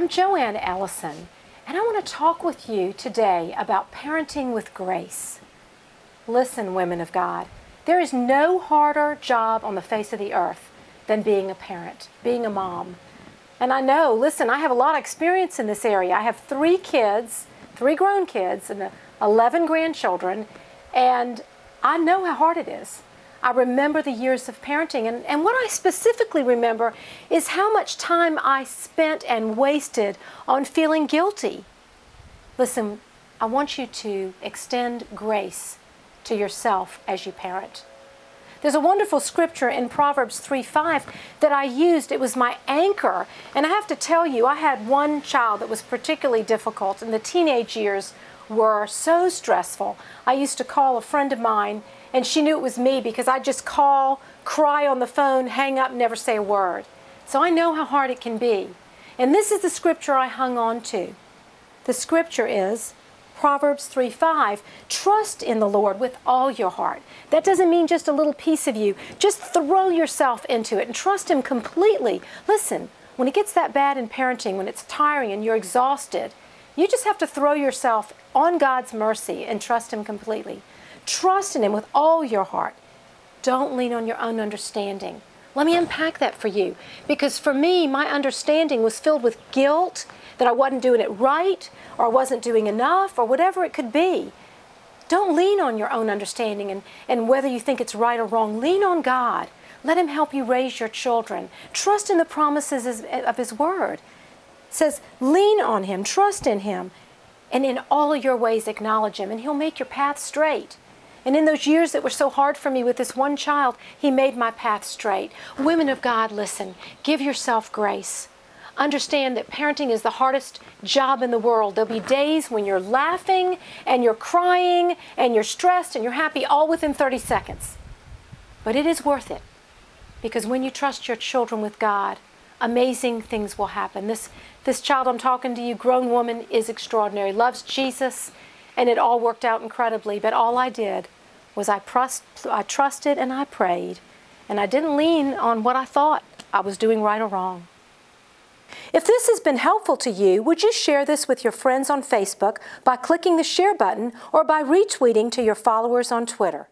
Joanne Ellison, and I want to talk with you today about parenting with grace. Listen, women of God, there is no harder job on the face of the earth than being a parent, being a mom. And I know, listen, I have a lot of experience in this area. I have 3 kids, 3 grown kids, and 11 grandchildren, and I know how hard it is. I remember the years of parenting, and what I specifically remember is how much time I spent and wasted on feeling guilty. Listen, I want you to extend grace to yourself as you parent. There's a wonderful scripture in Proverbs 3:5 that I used. It was my anchor, and I have to tell you, I had one child that was particularly difficult, and the teenage years were so stressful. I used to call a friend of mine, and she knew it was me because I'd just call, cry on the phone, hang up, never say a word. So I know how hard it can be. And this is the scripture I hung on to. The scripture is Proverbs 3:5, trust in the Lord with all your heart. That doesn't mean just a little piece of you. Just throw yourself into it and trust Him completely. Listen, when it gets that bad in parenting, when it's tiring and you're exhausted, you just have to throw yourself on God's mercy and trust Him completely. Trust in Him with all your heart. Don't lean on your own understanding. Let me unpack that for you. Because for me, my understanding was filled with guilt that I wasn't doing it right, or I wasn't doing enough, or whatever it could be. Don't lean on your own understanding and whether you think it's right or wrong. Lean on God. Let Him help you raise your children. Trust in the promises of His Word. It says, lean on Him, trust in Him, and in all of your ways acknowledge Him, and He'll make your path straight. And in those years that were so hard for me with this one child, He made my path straight. Women of God, listen, give yourself grace. Understand that parenting is the hardest job in the world. There'll be days when you're laughing and you're crying and you're stressed and you're happy all within 30 seconds. But it is worth it, because when you trust your children with God, amazing things will happen. This child I'm talking to you, grown woman, is extraordinary, loves Jesus, and it all worked out incredibly. But all I did was I trusted and I prayed, and I didn't lean on what I thought I was doing right or wrong. If this has been helpful to you, would you share this with your friends on Facebook by clicking the share button or by retweeting to your followers on Twitter?